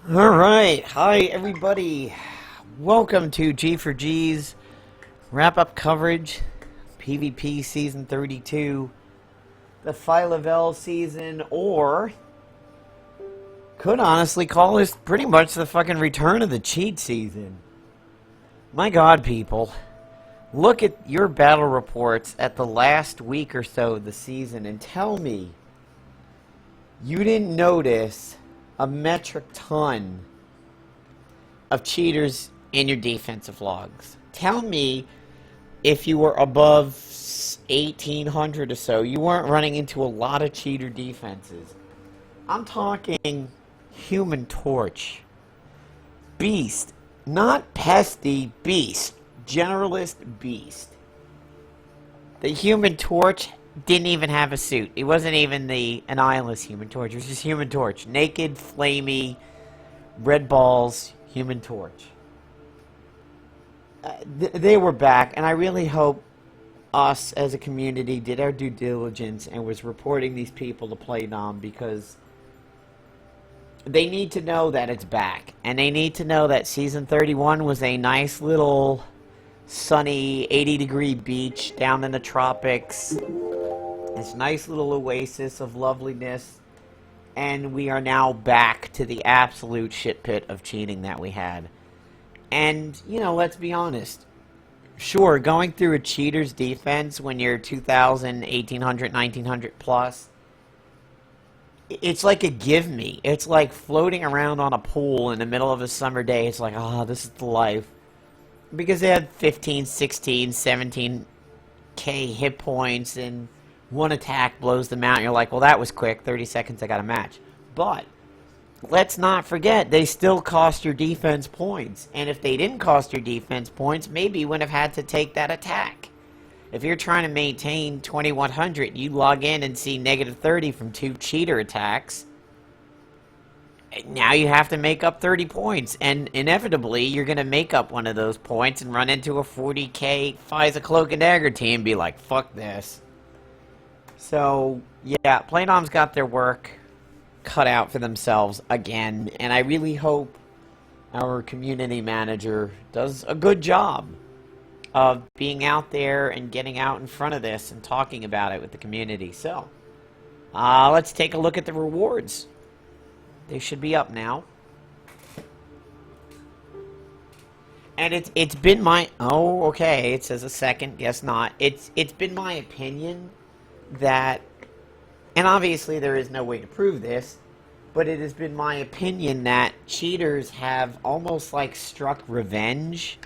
All right. Hi, everybody. Welcome to G for G's wrap-up coverage, PvP Season 32, the phyla-vell season, or could honestly call this pretty much the fucking return of the cheat season. My God, people. Look at your battle reports at the last week or so of the season and tell me you didn't notice a metric ton of cheaters in your defensive logs. Tell me if you were above 1,800 or so, you weren't running into a lot of cheater defenses. I'm talking Human Torch. Beast. Not Pesty, Beast. Generalist Beast. The Human Torch didn't even have a suit. It wasn't even an eyeless Human Torch. It was just Human Torch. Naked, flamey, red balls, Human Torch. They were back, and I really hope us as a community did our due diligence and was reporting these people to Playdom, because they need to know that it's back, and they need to know that Season 31 was a nice little sunny 80-degree beach down in the tropics. This nice little oasis of loveliness, and we are now back to the absolute shit pit of cheating that we had. And, you know, let's be honest. Sure, going through a cheater's defense when you're 2,000, 1,800, 1,900 plus, it's like a give me. It's like floating around on a pool in the middle of a summer day. It's like, ah, this is the life. Because they had 15, 16, 17k hit points, and one attack blows them out. You're like, well, that was quick. 30 seconds, I got a match. But let's not forget, they still cost your defense points. And if they didn't cost your defense points, maybe you wouldn't have had to take that attack. If you're trying to maintain 2,100, you log in and see negative 30 from 2 cheater attacks. Now you have to make up 30 points. And inevitably, you're going to make up one of those points and run into a 40k Physa Cloak and Dagger team and be like, fuck this. So, yeah, Playdom's got their work cut out for themselves again, and I really hope our community manager does a good job of being out there and getting out in front of this and talking about it with the community. So, let's take a look at the rewards. They should be up now. And it's been my... Oh, okay, it says a second. Guess not. It's been my opinion that... And obviously there is no way to prove this, but it has been my opinion that cheaters have almost like struck revenge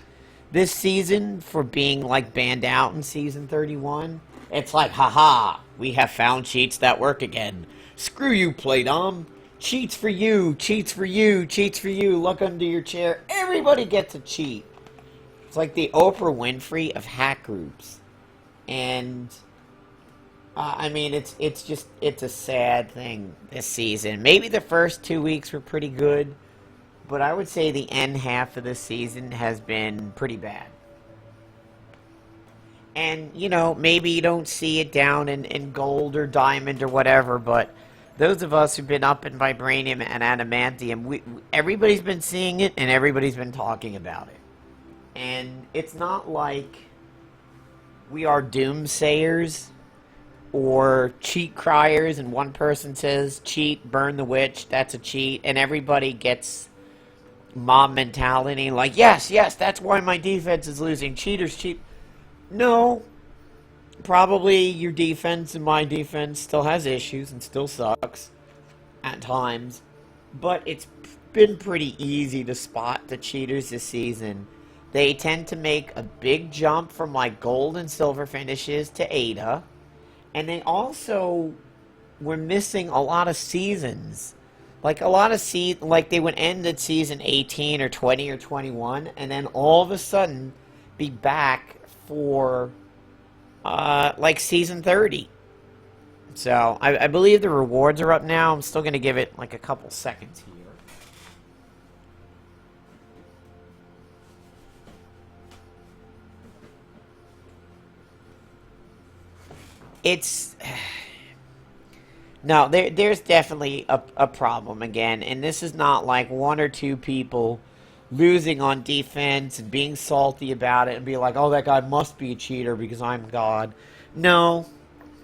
this season for being like banned out in Season 31. It's like, haha, we have found cheats that work again. Screw you, Playdom. Cheats for you, cheats for you, cheats for you. Look under your chair. Everybody gets a cheat. It's like the Oprah Winfrey of hack groups. And I mean, it's a sad thing this season. Maybe the first 2 weeks were pretty good, but I would say the end half of the season has been pretty bad. And, you know, maybe you don't see it down in gold or diamond or whatever, but those of us who've been up in vibranium and adamantium, everybody's been seeing it and everybody's been talking about it. And it's not like we are doomsayers or cheat criers, and one person says, cheat, burn the witch, that's a cheat, and everybody gets mob mentality, like, yes, that's why my defense is losing. Cheaters cheat. No. Probably your defense and my defense still has issues and still sucks at times, but it's been pretty easy to spot the cheaters this season. They tend to make a big jump from like gold and silver finishes to Ada. And they also were missing a lot of seasons. Like a lot of like they would end at season 18 or 20 or 21, and then all of a sudden be back for like season 30. So I believe the rewards are up now. I'm still going to give it like a couple seconds here. It's No, there's definitely a problem again, and this is not like one or two people losing on defense and being salty about it and be like, "Oh, that guy must be a cheater because I'm God." No,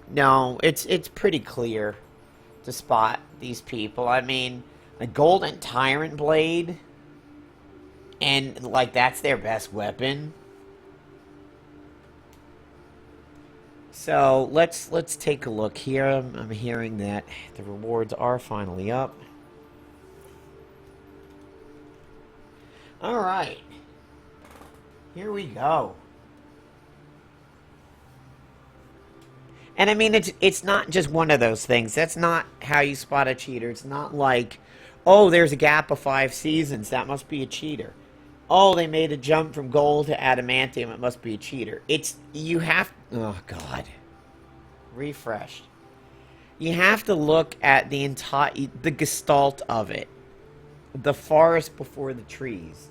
no, it's pretty clear to spot these people. I mean, a golden tyrant blade, and like that's their best weapon. So let's take a look here. I'm hearing that the rewards are finally up. All right, here we go. And I mean, it's not just one of those things. That's not how you spot a cheater. It's not like, oh, there's a gap of 5 seasons. That must be a cheater. Oh, they made a jump from gold to adamantium. It must be a cheater. It's you have. Oh God, refreshed. You have to look at the gestalt of it, the forest before the trees.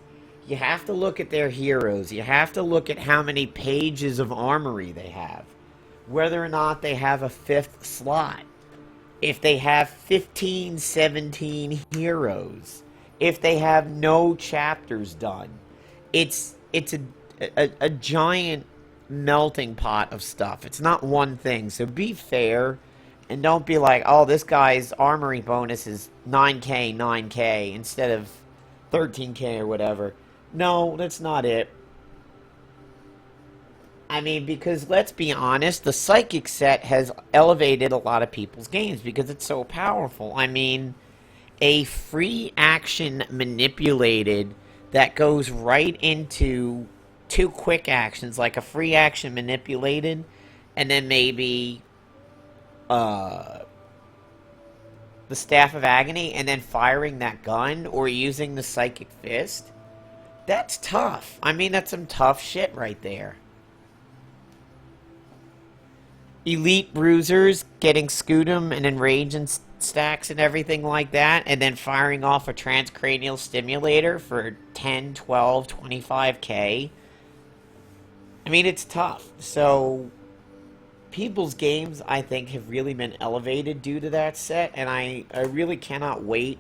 You have to look at their heroes. You have to look at how many pages of armory they have, whether or not they have a fifth slot, if they have 15, 17 heroes, if they have no chapters done. It's a giant melting pot of stuff. It's not one thing. So be fair and don't be like, oh, this guy's armory bonus is 9k, 9k instead of 13k or whatever. No, that's not it. I mean, because let's be honest, the psychic set has elevated a lot of people's games because it's so powerful. I mean, a free action manipulated that goes right into two quick actions, like a free action manipulated, and then maybe uh, the Staff of Agony, and then firing that gun or using the Psychic Fist. That's tough. I mean, that's some tough shit right there. Elite bruisers getting Scudum and Enrage and stacks and everything like that, and then firing off a transcranial stimulator for 10, 12, 25k. I mean, it's tough. So, people's games, I think, have really been elevated due to that set, and I really cannot wait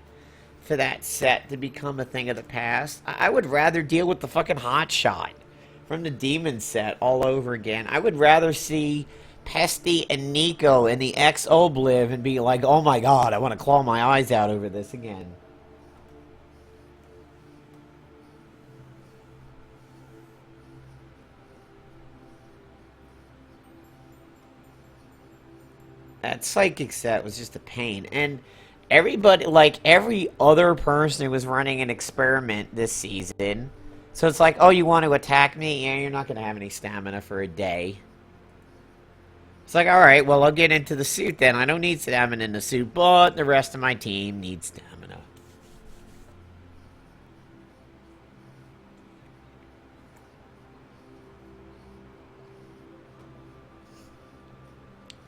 for that set to become a thing of the past. I would rather deal with the fucking hot shot from the Demon set all over again. I would rather see Pesty and Nico in the X-Obliv and be like, oh my god, I want to claw my eyes out over this again. That Psychic set was just a pain. And everybody, like every other person who was running an experiment this season, so it's like, oh, you want to attack me? Yeah, you're not going to have any stamina for a day. It's like, alright, well, I'll get into the suit then. I don't need stamina in the suit, but the rest of my team needs stamina.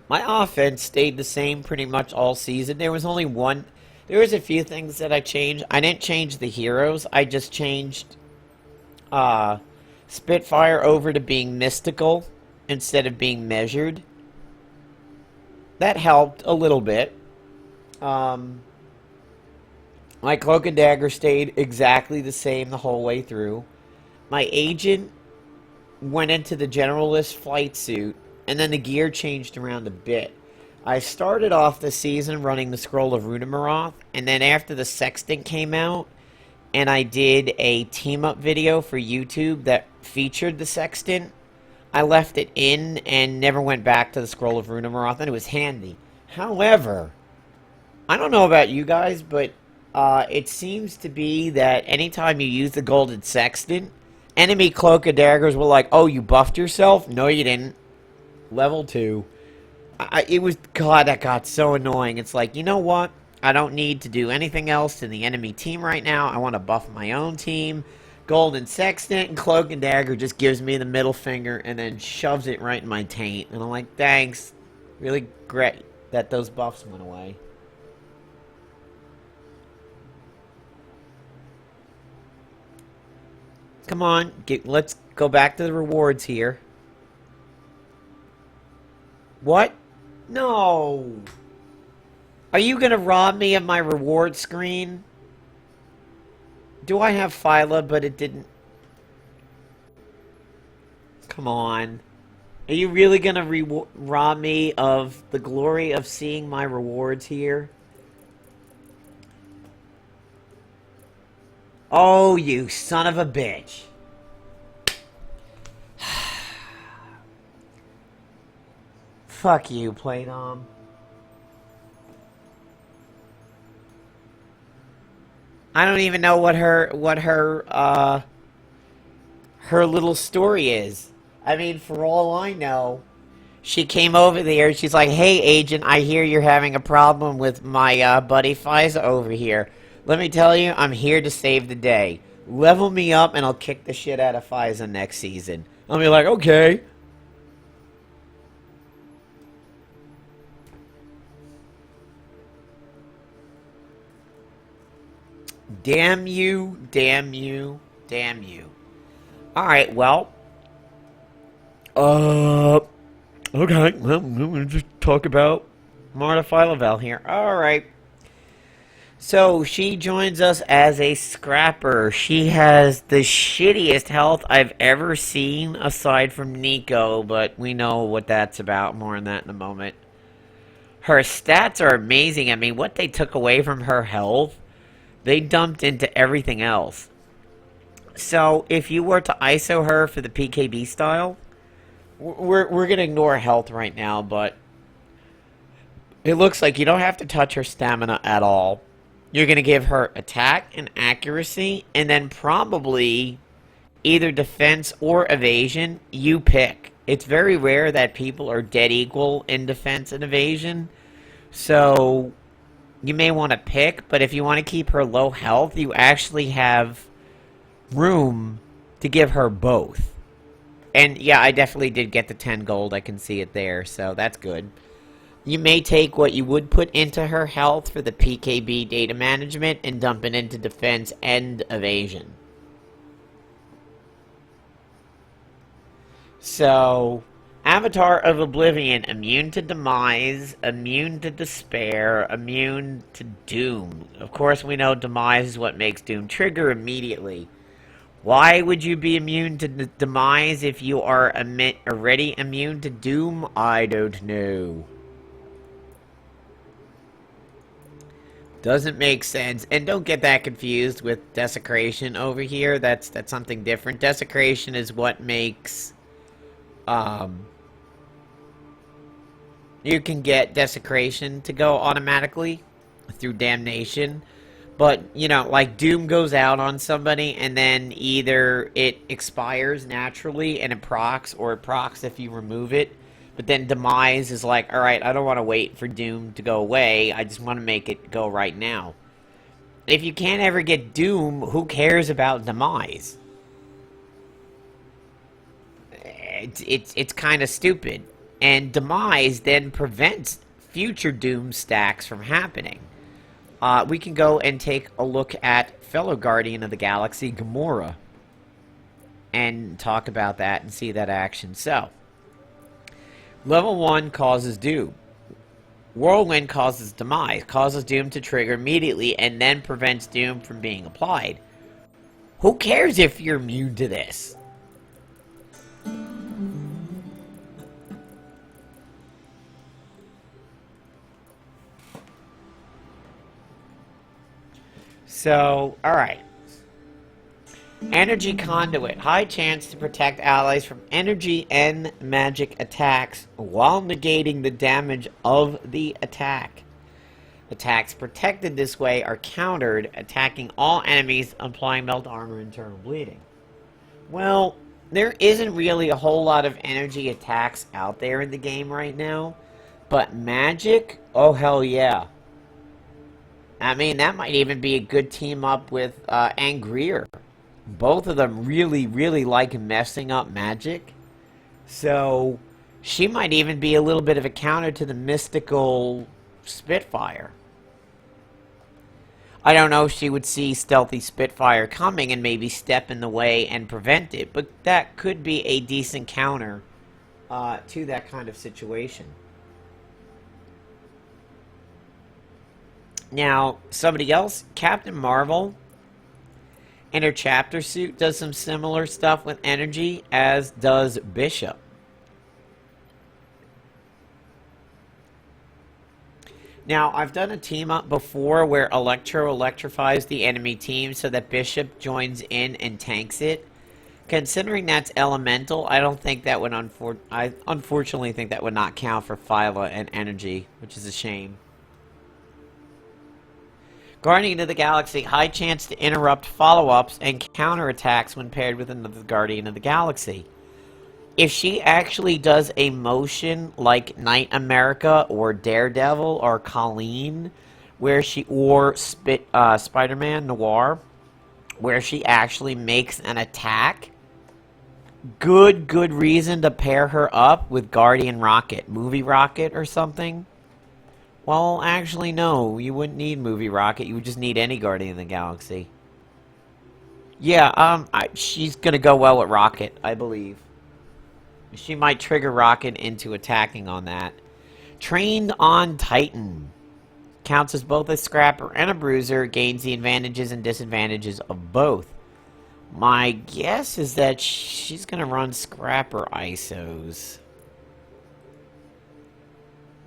My offense stayed the same pretty much all season. There was only one... There was a few things that I changed. I didn't change the heroes. I just changed Spitfire over to being mystical instead of being measured. That helped a little bit. My Cloak and Dagger stayed exactly the same the whole way through. My agent went into the Generalist flight suit, and then the gear changed around a bit. I started off the season running the Scroll of Runimaroth, and then after the Sextant came out, and I did a team-up video for YouTube that featured the Sextant, I left it in and never went back to the Scroll of Runimaroth, and it was handy. However, I don't know about you guys, but it seems to be that anytime you use the Golden Sextant, enemy Cloak of Daggers were like, oh, you buffed yourself? No, you didn't. Level 2. It was, God, that got so annoying. It's like, you know what? I don't need to do anything else to the enemy team right now. I want to buff my own team. Golden Sextant and Cloak and Dagger just gives me the middle finger and then shoves it right in my taint. And I'm like, thanks. Really great that those buffs went away. Come on, let's go back to the rewards here. What? No. Are you gonna rob me of my reward screen? Do I have phyla, but it didn't... Come on. Are you really gonna rob me of the glory of seeing my rewards here? Oh, you son of a bitch. Fuck you, Playdom. I don't even know what her little story is. I mean, for all I know, she came over there and she's like, "Hey, agent, I hear you're having a problem with my buddy Pfizer over here. Let me tell you, I'm here to save the day. Level me up and I'll kick the shit out of Pfizer next season." I'll be like, "Okay." Damn you, damn you, damn you. Alright, well. Okay, well, we'll just talk about Marta phyla-vell here. Alright. So, she joins us as a scrapper. She has the shittiest health I've ever seen, aside from Nico, but we know what that's about. More on that in a moment. Her stats are amazing. I mean, what they took away from her health, they dumped into everything else. So, if you were to ISO her for the PKB style, we're going to ignore health right now, but it looks like you don't have to touch her stamina at all. You're going to give her attack and accuracy, and then probably either defense or evasion. You pick. It's very rare that people are dead equal in defense and evasion, so you may want to pick, but if you want to keep her low health, you actually have room to give her both. And yeah, I definitely did get the 10 gold. I can see it there, so that's good. You may take what you would put into her health for the PKB data management and dump it into defense and evasion. So, Avatar of Oblivion, immune to demise, immune to despair, immune to doom. Of course, we know demise is what makes doom trigger immediately. Why would you be immune to demise if you are already immune to doom? I don't know. Doesn't make sense. And don't get that confused with desecration over here. That's something different. Desecration is what makes... you can get desecration to go automatically through damnation. But, you know, like Doom goes out on somebody and then either it expires naturally and it procs, or it procs if you remove it. But then Demise is like, alright, I don't want to wait for Doom to go away. I just want to make it go right now. If you can't ever get Doom, who cares about Demise? It's kind of stupid. And Demise then prevents future Doom stacks from happening. We can go and take a look at fellow Guardian of the Galaxy, Gamora, and talk about that and see that action. So, level 1 causes Doom. Whirlwind causes Demise, causes Doom to trigger immediately, and then prevents Doom from being applied. Who cares if you're immune to this? So, alright. Energy Conduit. High chance to protect allies from energy and magic attacks while negating the damage of the attack. Attacks protected this way are countered, attacking all enemies, applying melt armor and internal bleeding. Well, there isn't really a whole lot of energy attacks out there in the game right now, but magic? Oh, hell yeah. I mean, that might even be a good team up with Angrier. Both of them really, really like messing up magic. So, she might even be a little bit of a counter to the mystical Spitfire. I don't know if she would see stealthy Spitfire coming and maybe step in the way and prevent it, but that could be a decent counter to that kind of situation. Now, somebody else, Captain Marvel, in her chapter suit, does some similar stuff with energy, as does Bishop. Now, I've done a team-up before where Electro electrifies the enemy team so that Bishop joins in and tanks it. Considering that's elemental, I don't think that would I unfortunately think that would not count for Phyla and energy, which is a shame. Guardian of the Galaxy, high chance to interrupt follow-ups and counterattacks when paired with another Guardian of the Galaxy. If she actually does a motion like Knight America or Daredevil or Colleen, where she Spider-Man Noir, where she actually makes an attack, good reason to pair her up with Guardian Rocket, Movie Rocket or something. Well, actually, no. You wouldn't need Movie Rocket. You would just need any Guardian of the Galaxy. Yeah, she's gonna go well with Rocket, I believe. She might trigger Rocket into attacking on that. Trained on Titan. Counts as both a scrapper and a bruiser. Gains the advantages and disadvantages of both. My guess is that she's gonna run scrapper ISOs.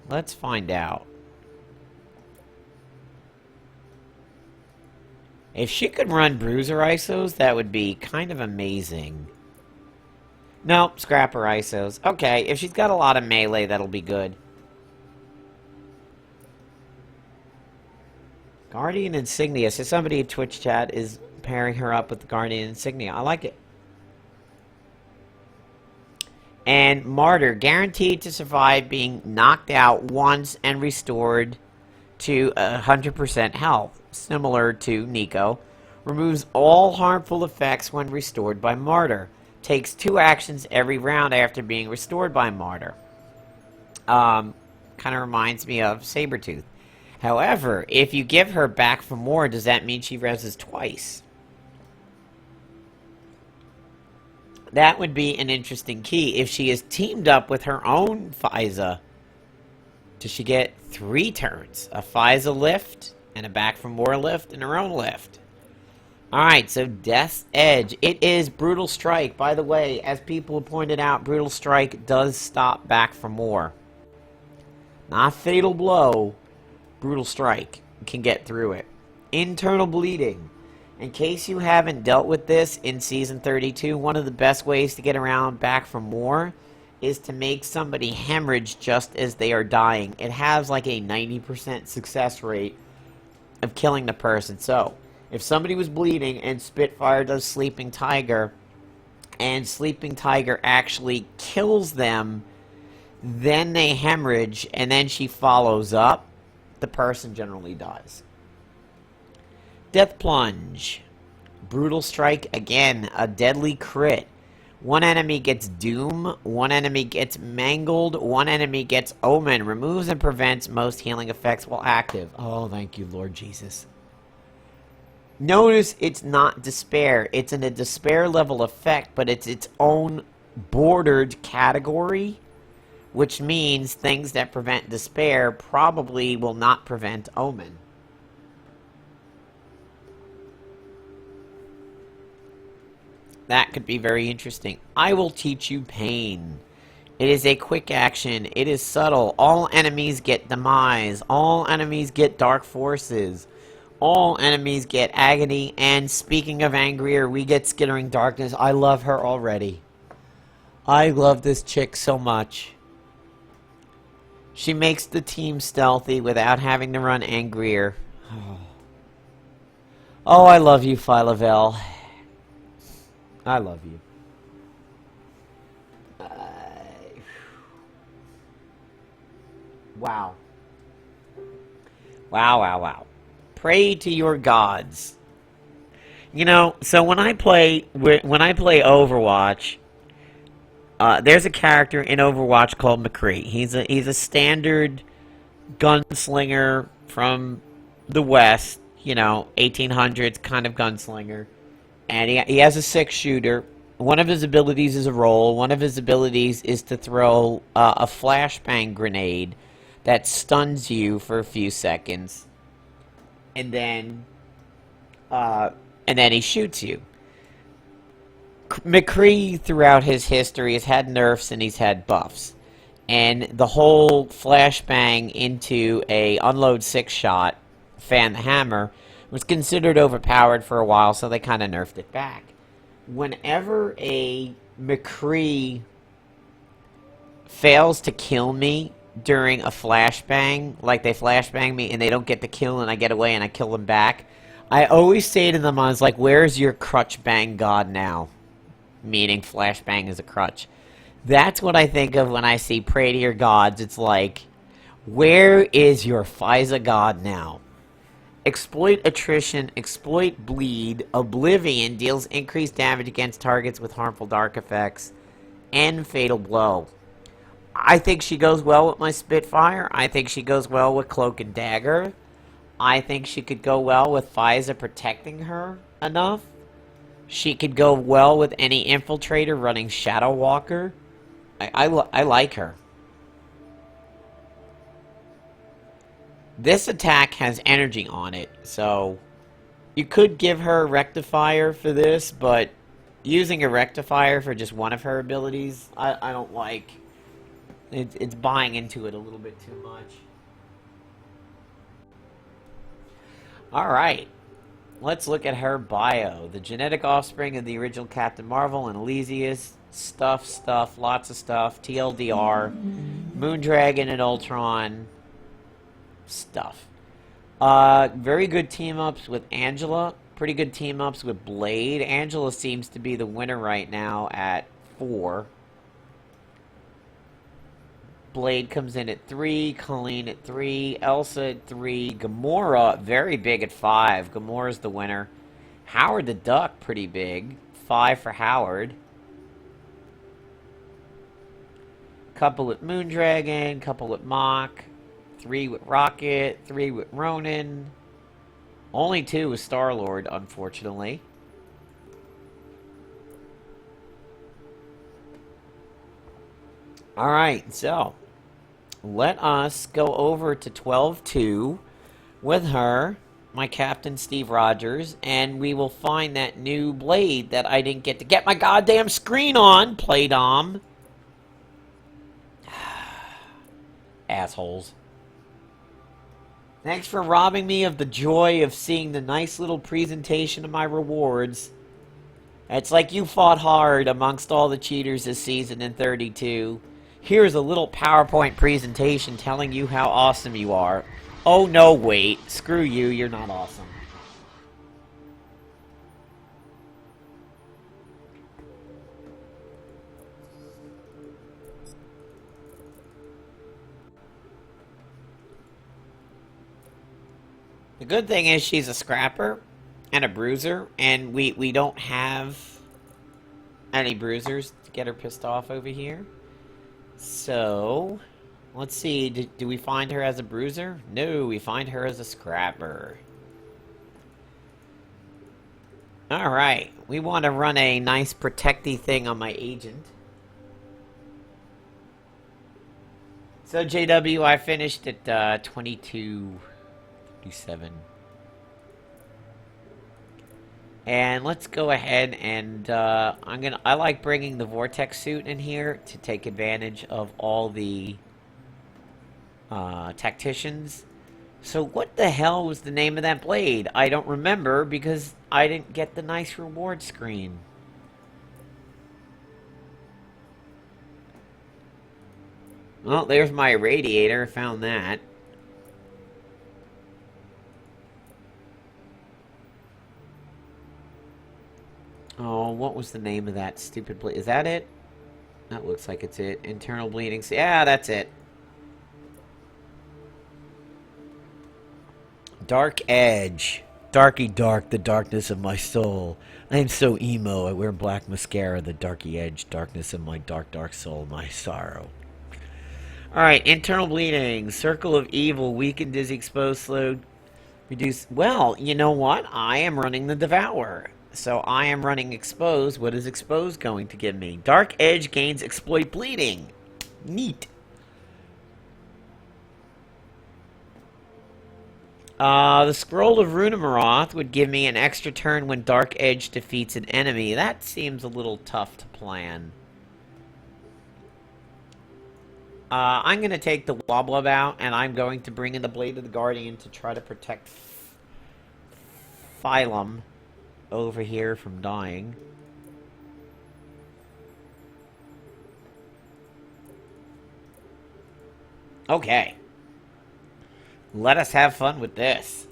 Let's find out. If she could run bruiser ISOs, that would be kind of amazing. Nope, scrapper ISOs. Okay, if she's got a lot of melee, that'll be good. Guardian Insignia. So somebody in Twitch chat is pairing her up with the Guardian Insignia. I like it. And Martyr. Guaranteed to survive being knocked out once and restored to 100% health. Similar to Nico. Removes all harmful effects when restored by Martyr. Takes 2 actions every round after being restored by Martyr. Kind of reminds me of Sabretooth. However, if you give her back for more, does that mean she reses twice? That would be an interesting key. If she is teamed up with her own Physa, does she get 3 turns? A Physa lift, and a back for more lift, and her own lift. Alright, so Death's Edge. It is Brutal Strike. By the way, as people pointed out, Brutal Strike does stop back for more. Not Fatal Blow. Brutal Strike can get through it. Internal Bleeding. In case you haven't dealt with this in Season 32, one of the best ways to get around back for more is to make somebody hemorrhage just as they are dying. It has like a 90% success rate of killing the person. So, if somebody was bleeding and Spitfire does Sleeping Tiger, and Sleeping Tiger actually kills them, then they hemorrhage, and then she follows up, the person generally dies. Death Plunge. Brutal Strike, again, a deadly crit. One enemy gets Doom, one enemy gets Mangled, one enemy gets Omen. Removes and prevents most healing effects while active. Oh, thank you, Lord Jesus. Notice it's not Despair. It's in a Despair level effect, but it's its own bordered category, which means things that prevent Despair probably will not prevent Omen. That could be very interesting. I will teach you Pain. It is a quick action. It is subtle. All enemies get Demise. All enemies get Dark Forces. All enemies get Agony. And speaking of Angrier, we get Skittering Darkness. I love her already. I love this chick so much. She makes the team stealthy without having to run Angrier. Oh, I love you, phyla-vell. I love you. Wow. Wow. Pray to your gods. You know, so when I play Overwatch, there's a character in Overwatch called McCree. He's a standard gunslinger from the West, you know, 1800s kind of gunslinger. And he has a 6-shooter. One of his abilities is a roll. One of his abilities is to throw a flashbang grenade that stuns you for a few seconds. and uh, then he shoots you. McCree, throughout his history, has had nerfs and he's had buffs. And the whole flashbang into a unload 6-shot, fan the hammer, was considered overpowered for a while, so they kind of nerfed it back. Whenever a McCree fails to kill me during a flashbang, like they flashbang me and they don't get the kill and I get away and I kill them back, I always say to them, I was like, where's your crutch bang god now? Meaning flashbang is a crutch. That's what I think of when I see pray to your gods. It's like, where is your phyla god now? Exploit attrition, exploit bleed, oblivion deals increased damage against targets with harmful dark effects, and fatal blow. I think she goes well with my Spitfire. I think she goes well with Cloak and Dagger. I think she could go well with Physa protecting her enough. She could go well with any infiltrator running Shadow Walker. I like her. This attack has energy on it, so you could give her a Rectifier for this, but using a Rectifier for just one of her abilities, I don't like. It's buying into it a little bit too much. Alright. Let's look at her bio. The genetic offspring of the original Captain Marvel and Elysius. Stuff, lots of stuff. TLDR. Moondragon and Ultron. Stuff. Very good team-ups with Angela. Pretty good team-ups with Blade. Angela seems to be the winner right now at 4. Blade comes in at 3, Colleen at 3, Elsa at 3, Gamora very big at 5. Gamora's the winner. Howard the Duck pretty big, 5 for Howard. Couple at Moondragon, couple at Mach, 3 with Rocket, 3 with Ronan. Only 2 with Star-Lord, unfortunately. Alright, so let us go over to 12-2 with her, my Captain Steve Rogers, and we will find that new Blade that I didn't get to get my goddamn screen on, Playdom. Assholes. Thanks for robbing me of the joy of seeing the nice little presentation of my rewards. It's like you fought hard amongst all the cheaters this season in 32. Here's a little PowerPoint presentation telling you how awesome you are. Oh no, wait. Screw you, you're not awesome. The good thing is she's a scrapper and a bruiser, and we don't have any bruisers to get her pissed off over here. So, let's see, do we find her as a bruiser? No, we find her as a scrapper. Alright, we want to run a nice protecty thing on my agent. So, JW, I finished at 22-57. And let's go ahead and I like bringing the Vortex suit in here to take advantage of all the tacticians. So what the hell was the name of that blade? I don't remember because I didn't get the nice reward screen. Well, there's my radiator. Found that. Oh, what was the name of that stupid blade? Is that it? That looks like it's it. Internal bleeding. Yeah, that's it. Dark Edge. Darky dark, the darkness of my soul. I am so emo, I wear black mascara, the darky edge, darkness of my dark, dark soul, my sorrow. Alright, internal bleeding. Circle of evil, weaken, dizzy, exposed, slowed, reduce. Well, you know what? I am running the Devour. So I am running exposed. What is exposed going to give me? Dark Edge gains exploit bleeding. Neat. The Scroll of Runemeroth would give me an extra turn when Dark Edge defeats an enemy. That seems a little tough to plan. I'm going to take the Woblub out, and I'm going to bring in the Blade of the Guardian to try to protect Phylum over here from dying. Okay. Let us have fun with this.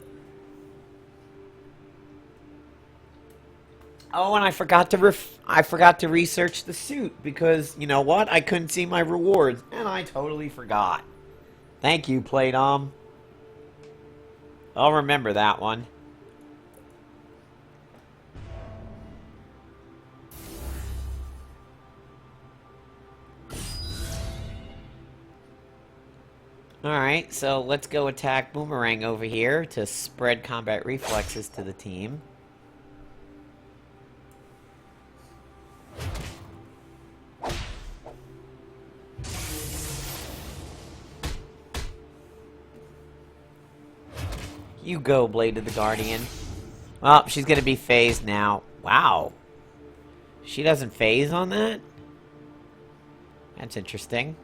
Oh, and I forgot to research the suit because you know what? I couldn't see my rewards, and I totally forgot. Thank you, Playdom. I'll remember that one. Alright, so let's go attack Boomerang over here to spread combat reflexes to the team. You go, Blade of the Guardian. Well, she's gonna be phased now. Wow. She doesn't phase on that? That's interesting.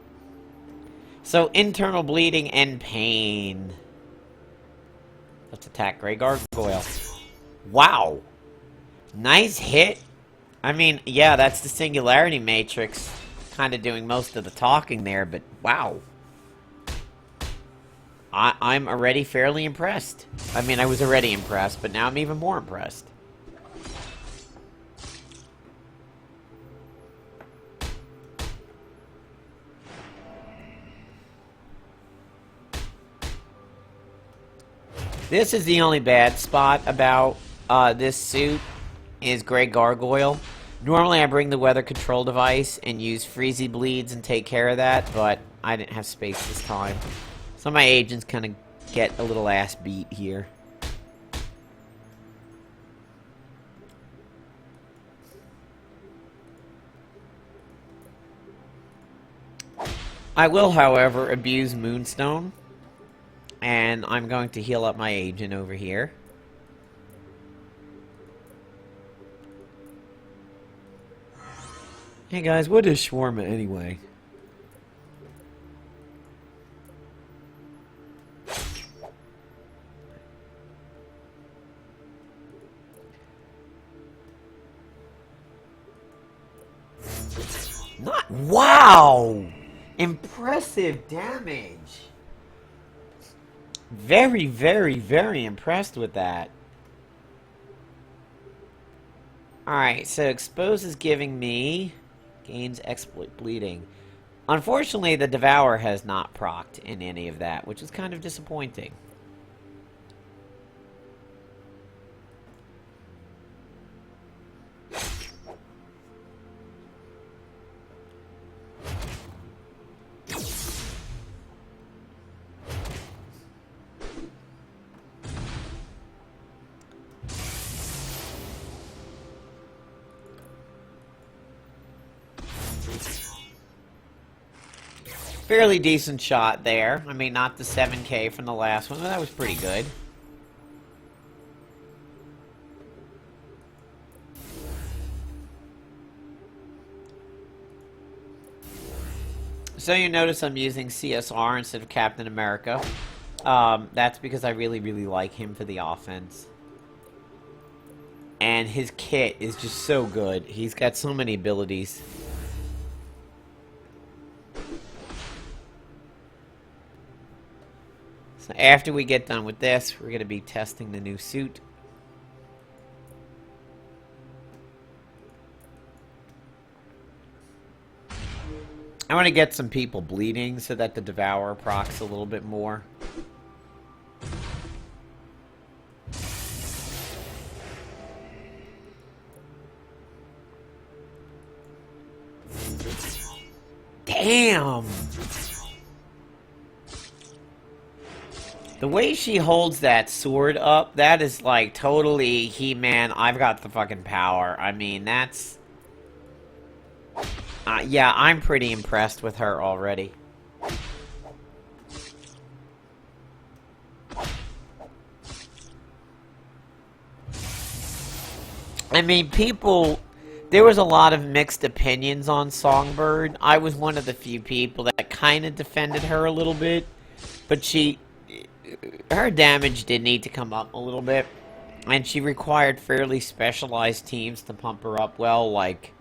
So, internal bleeding and pain. Let's attack Grey Gargoyle. Wow. Nice hit. I mean, yeah, that's the Singularity Matrix kind of doing most of the talking there, but wow. I'm already fairly impressed. I mean, I was already impressed, but now I'm even more impressed. This is the only bad spot about this suit, is Grey Gargoyle. Normally I bring the weather control device and use Freezy Bleeds and take care of that, but I didn't have space this time. So my agents kind of get a little ass beat here. I will, however, abuse Moonstone. And I'm going to heal up my agent over here. Hey guys, what is shawarma anyway? Not wow! Impressive damage. Very, very, very impressed with that. Alright, so Expose is giving me gains exploit bleeding. Unfortunately, the Devour has not procced in any of that, which is kind of disappointing. Fairly decent shot there. I mean, not the 7K from the last one, but that was pretty good. So you notice I'm using CSR instead of Captain America. That's because I really, really like him for the offense. And his kit is just so good. He's got so many abilities. So after we get done with this, we're going to be testing the new suit. I want to get some people bleeding so that the Devourer procs a little bit more. Damn! The way she holds that sword up, that is like totally He-Man, I've got the fucking power. I mean, that's... yeah, I'm pretty impressed with her already. I mean, people... There was a lot of mixed opinions on Songbird. I was one of the few people that kind of defended her a little bit. But her damage did need to come up a little bit. And she required fairly specialized teams to pump her up well, like...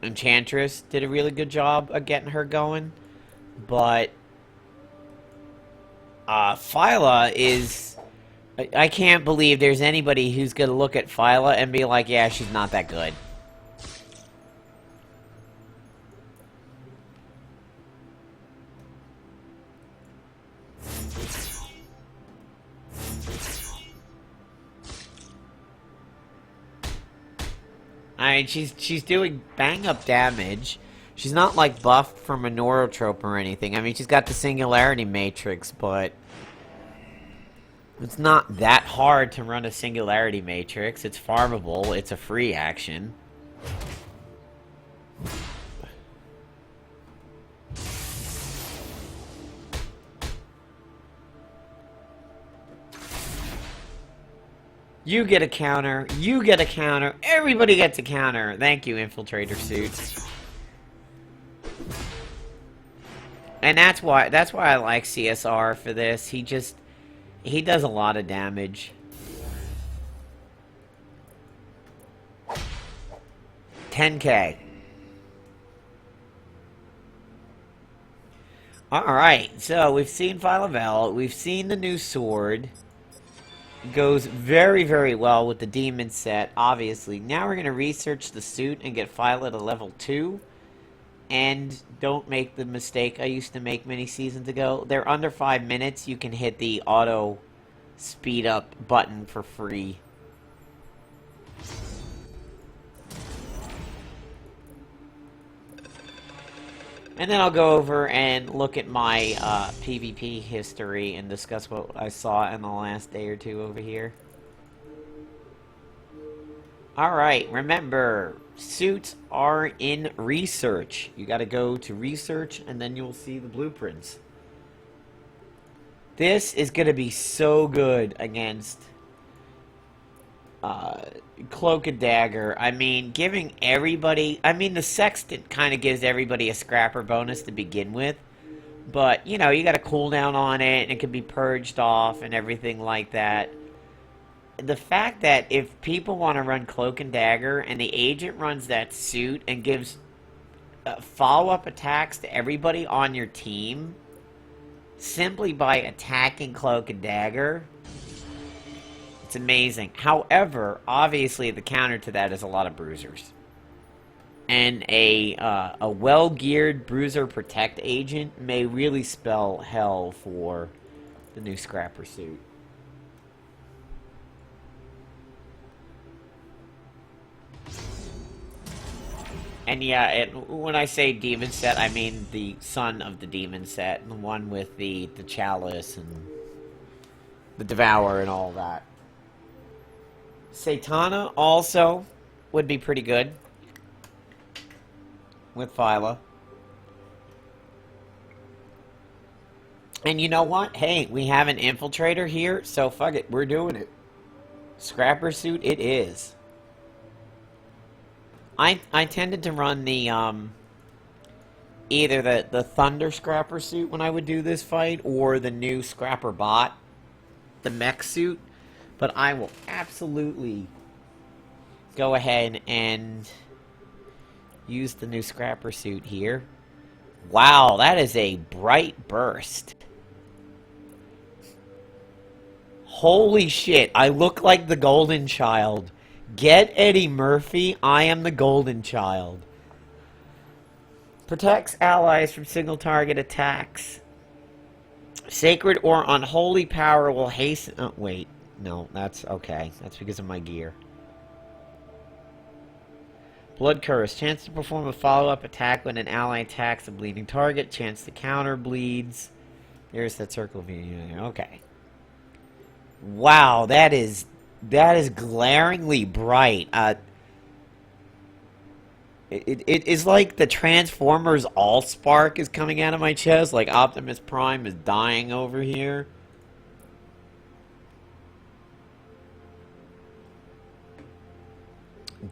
Enchantress did a really good job of getting her going. But... Phyla is... I can't believe there's anybody who's going to look at Phyla and be like, yeah, she's not that good. I mean, she's doing bang-up damage. She's not, like, buffed from a Neurotrope or anything. I mean, she's got the Singularity Matrix, but... It's not that hard to run a Singularity Matrix. It's farmable. It's a free action. You get a counter. You get a counter. Everybody gets a counter. Thank you, Infiltrator Suits. And that's why I like CSR for this. He does a lot of damage. 10k. Alright, so we've seen phyla-vell. We've seen the new sword. It goes very, very well with the demon set, obviously. Now we're going to research the suit and get Phyla to level 2. And don't make the mistake I used to make many seasons ago. They're under 5 minutes. You can hit the auto speed up button for free. And then I'll go over and look at my PvP history and discuss what I saw in the last day or two over here. Alright, remember, suits are in research. You gotta go to research and then you'll see the blueprints. This is gonna be so good against Cloak and Dagger. I mean, giving everybody... I mean, the Sextant kind of gives everybody a scrapper bonus to begin with. But, you know, you got a cooldown on it, and it can be purged off and everything like that. The fact that if people want to run Cloak and Dagger, and the agent runs that suit and gives follow-up attacks to everybody on your team, simply by attacking Cloak and Dagger... It's amazing. However, obviously the counter to that is a lot of bruisers. And a well-geared bruiser protect agent may really spell hell for the new Scrapper suit. And yeah, when I say demon set, I mean the son of the demon set. The one with the chalice and the devour and all that. Satana also would be pretty good with Phyla. And you know what? Hey, we have an infiltrator here, so fuck it, we're doing it. Scrapper suit it is. I tended to run the either the Thunder Scrapper suit when I would do this fight, or the new Scrapper bot, the mech suit. But I will absolutely go ahead and use the new Scrapper suit here. Wow, that is a bright burst. Holy shit, I look like the Golden Child. Get Eddie Murphy, I am the Golden Child. Protects allies from single target attacks. Sacred or unholy power will hasten... Oh, wait. No, that's okay. That's because of my gear. Blood Curse. Chance to perform a follow-up attack when an ally attacks a bleeding target. Chance to counter bleeds. There's that circle view. Okay. Wow, that is glaringly bright. It is like the Transformers Allspark is coming out of my chest. Like Optimus Prime is dying over here.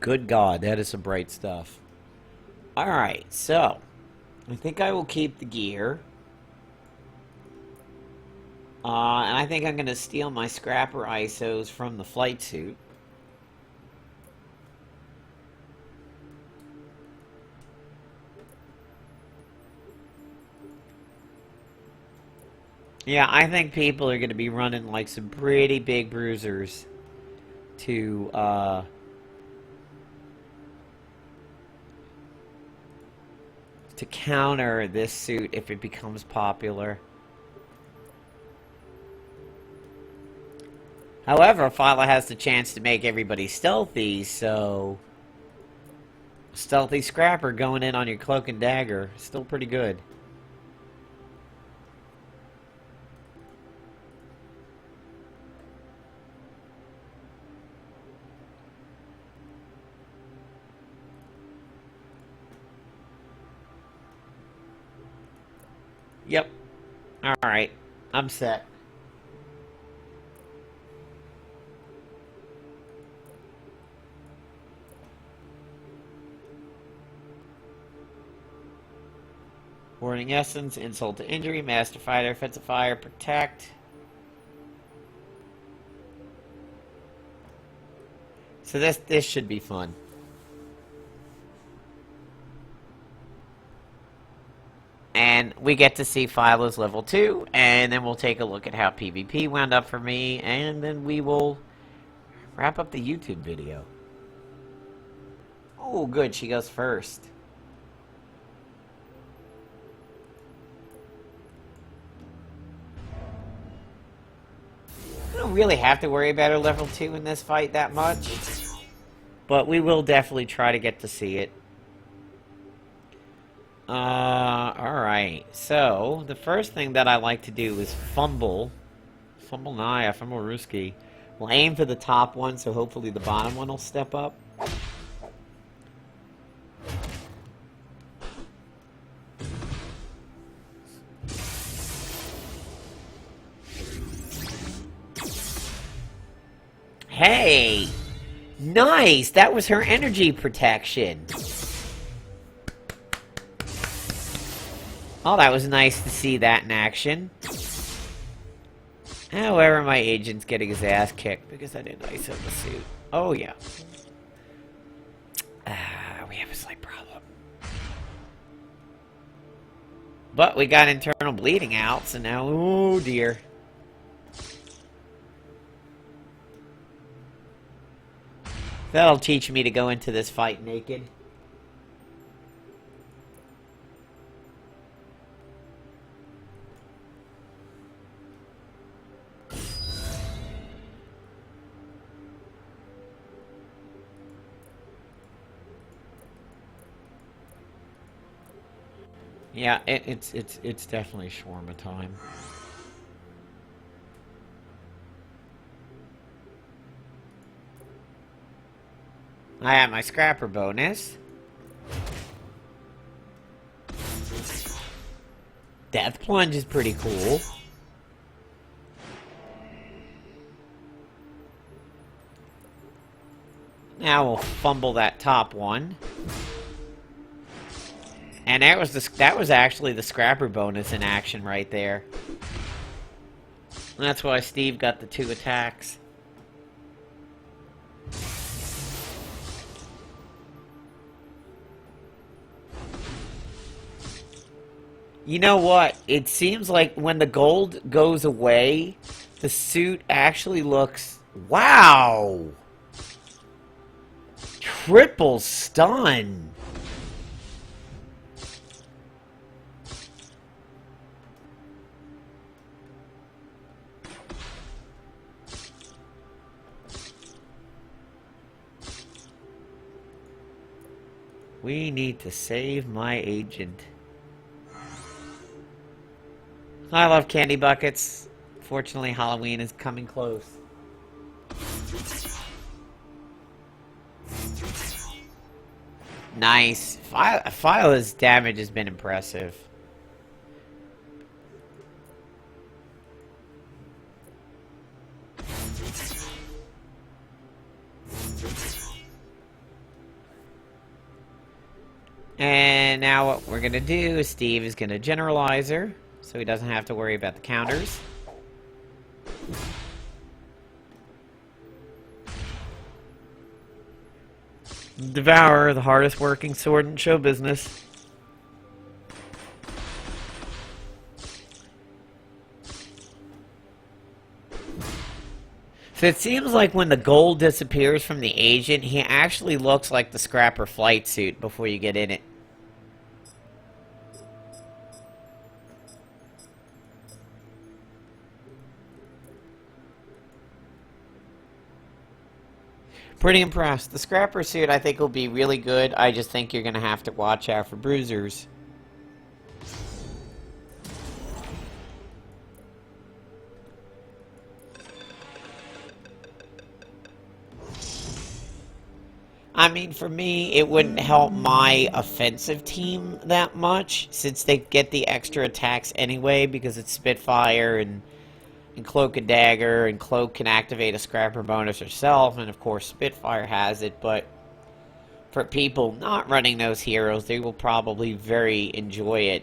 Good God, that is some bright stuff. Alright, so I think I will keep the gear. And I think I'm going to steal my scrapper ISOs from the flight suit. Yeah, I think people are going to be running like some pretty big bruisers to counter this suit if it becomes popular. However, phyla has the chance to make everybody stealthy, so stealthy scrapper going in on your cloak and dagger, still pretty good. Yep. Alright. I'm set. Warning essence, insult to injury, master fighter, offensive fire, protect. So this should be fun. And we get to see phyla's level 2, and then we'll take a look at how PvP wound up for me, and then we will wrap up the YouTube video. Oh, good, she goes first. I don't really have to worry about her level 2 in this fight that much, but we will definitely try to get to see it. Alright, so the first thing that I like to do is fumble Naya, fumble Ruski. We'll aim for the top one, so hopefully the bottom one will step up. Hey! Nice! That was her energy protection. Oh, that was nice to see that in action. However, my agent's getting his ass kicked because I didn't ISO the suit. Oh, yeah. We have a slight problem. But we got internal bleeding out, so now, oh dear. That'll teach me to go into this fight naked. Yeah, it's definitely shawarma time. I have my scrapper bonus. Death plunge is pretty cool. Now we'll fumble that top one. And that was actually the scrapper bonus in action right there. And that's why Steve got the 2 attacks. You know what? It seems like when the gold goes away, the suit actually looks... Wow! Triple stun! We need to save my agent. I love candy buckets. Fortunately, Halloween is coming close. Nice. Phyla's damage has been impressive. And now what we're going to do is Steve is going to generalize her, so he doesn't have to worry about the counters. Devourer, the hardest working sword in show business. So it seems like when the gold disappears from the agent, he actually looks like the Scrapper flight suit before you get in it. Pretty impressed. The Scrapper suit I think will be really good. I just think you're going to have to watch out for bruisers. I mean, for me, it wouldn't help my offensive team that much, since they get the extra attacks anyway, because it's Spitfire and Cloak and Dagger, and Cloak can activate a Scrapper bonus herself, and of course Spitfire has it, but for people not running those heroes, they will probably very enjoy it.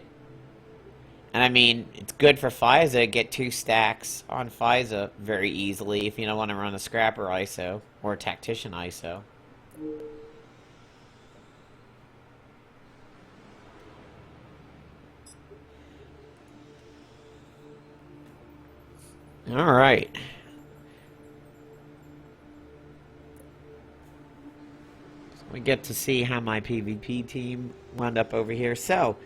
And I mean, it's good for physa, get 2 stacks on physa very easily if you don't want to run a Scrapper ISO, or a Tactician ISO. Alright. So we get to see how my PvP team wound up over here. So,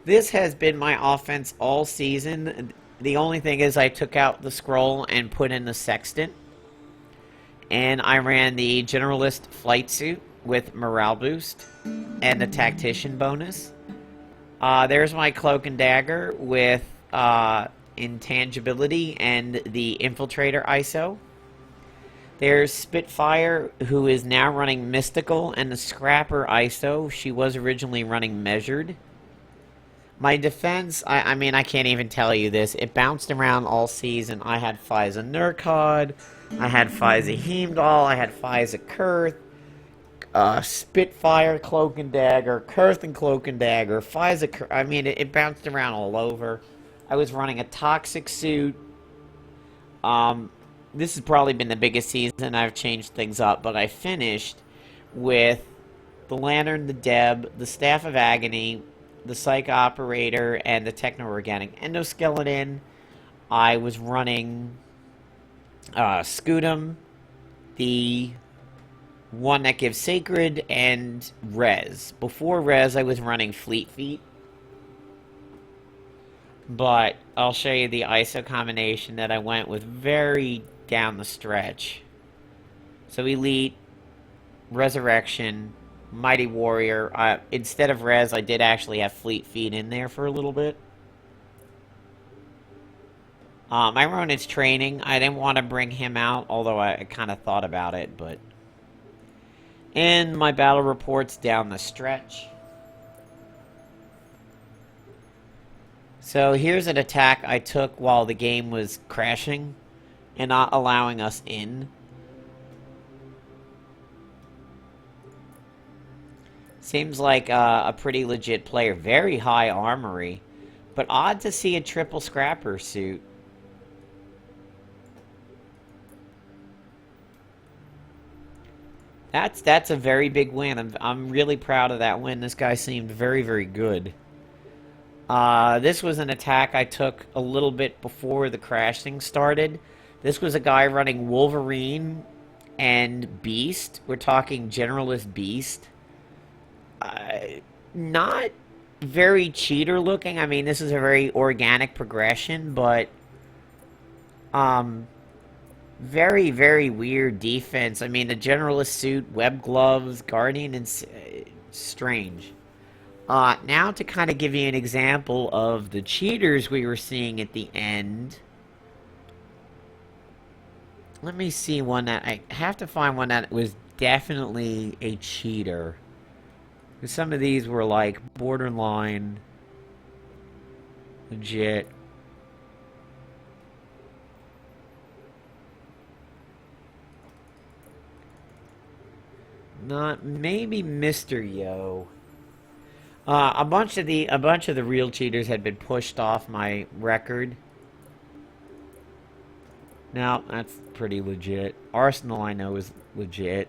this has been my offense all season. The only thing is I took out the scroll and put in the sextant. And I ran the Generalist flight suit with morale boost and the Tactician bonus. There's my Cloak and Dagger with intangibility and the Infiltrator ISO. There's Spitfire, who is now running Mystical, and the Scrapper ISO. She was originally running Measured. My defense, I mean, I can't even tell you this. It bounced around all season. I had physa Nurkod, I had physa Heimdall, I had physa Kurth, Spitfire, Cloak and Dagger, Kurth and Cloak and Dagger, physa I mean, it bounced around all over. I was running a Toxic suit. This has probably been the biggest season. I've changed things up, but I finished with the Lantern, the Deb, the Staff of Agony, the Psych Operator, and the Techno-Organic Endoskeleton. I was running Scutum, the one that gives Sacred, and Res. Before Res, I was running Fleet Feet. But I'll show you the ISO combination that I went with very down the stretch. So Elite, Resurrection, Mighty Warrior. Instead of Res, I did actually have Fleet Feet in there for a little bit. My Ronin's training. I didn't want to bring him out, although I kind of thought about it, but... And my battle reports down the stretch. So here's an attack I took while the game was crashing and not allowing us in. Seems like a pretty legit player. Very high armory, but odd to see a triple Scrapper suit. That's a very big win. I'm really proud of that win. This guy seemed very, very good. This was an attack I took a little bit before the crashing started. This was a guy running Wolverine and Beast. We're talking Generalist Beast. Not very cheater looking. I mean, this is a very organic progression, but very, very weird defense. I mean, the Generalist suit, web gloves, Guardian, and strange. Now to kind of give you an example of the cheaters we were seeing at the end. Let me see one that... I have to find one that was definitely a cheater. Some of these were like borderline legit. Not... maybe Mr. Yo. A bunch of the real cheaters had been pushed off my record. Now that's pretty legit. Arsenal, I know, is legit.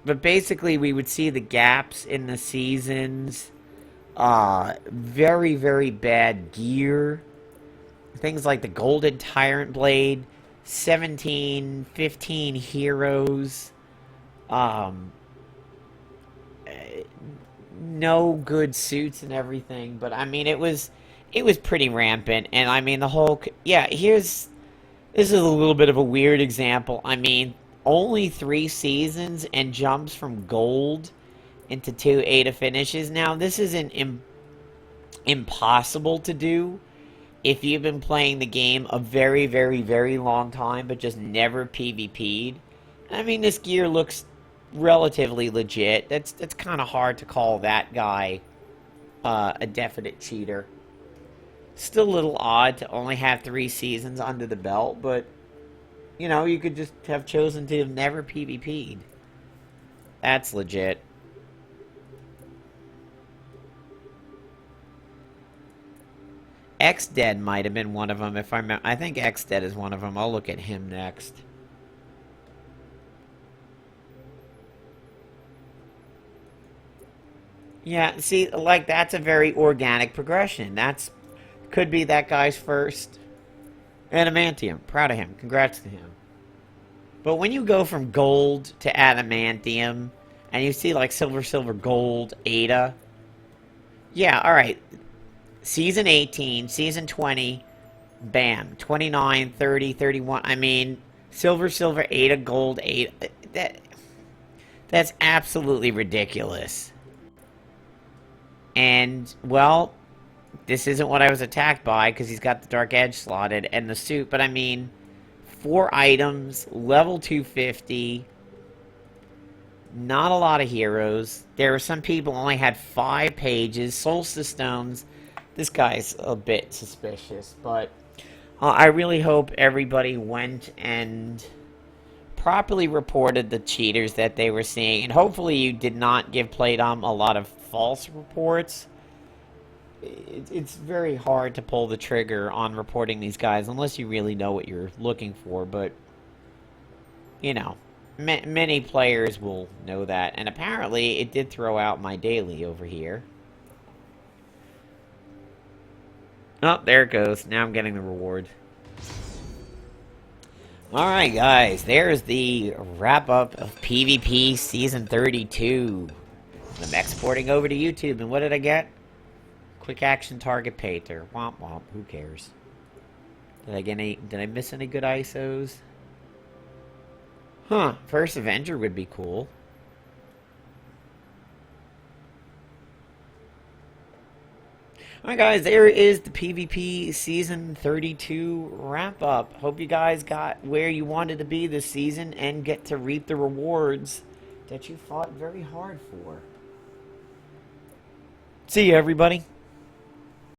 But basically, we would see the gaps in the seasons. Very, very bad gear. Things like the Golden Tyrant Blade, 17, 15 heroes. No good suits and everything. But, I mean, it was pretty rampant. And, I mean, the whole... Yeah, this is a little bit of a weird example. I mean, only 3 seasons and jumps from gold into 2 ADA finishes. Now, this isn't impossible to do if you've been playing the game a very, very, very long time, but just never PvP'd. I mean, this gear looks relatively legit. That's kind of hard to call that guy a definite cheater. Still a little odd to only have 3 seasons under the belt, but, you know, you could just have chosen to have never PvP'd. That's legit. X-Dead might have been one of them, if I remember. I think X-Dead is one of them. I'll look at him next. Yeah, see, like, that's a very organic progression. Could be that guy's first. Adamantium. Proud of him. Congrats to him. But when you go from gold to adamantium, and you see, like, silver, gold, Ada. Yeah, alright. Season 18, Season 20, bam. 29, 30, 31. I mean, silver, Ada, gold, Ada. That's absolutely ridiculous. And, well, this isn't what I was attacked by, because he's got the Dark Edge slotted, and the suit, but I mean, 4 items, level 250, not a lot of heroes. There were some people who only had 5 pages, Solstice Stones. This guy's a bit suspicious, but I really hope everybody went and properly reported the cheaters that they were seeing, and hopefully you did not give Playdom a lot of false reports. It's very hard to pull the trigger on reporting these guys unless you really know what you're looking for, but, you know, many players will know that, and apparently it did throw out my daily over here. Oh, there it goes. Now I'm getting the reward. Alright, guys. There's the wrap-up of PvP Season 32. I'm exporting over to YouTube, and what did I get? Quick Action Target Painter. Womp womp. Who cares? Did I miss any good ISOs? Huh. First Avenger would be cool. Alright guys, there is the PvP Season 32 wrap-up. Hope you guys got where you wanted to be this season and get to reap the rewards that you fought very hard for. See you, everybody.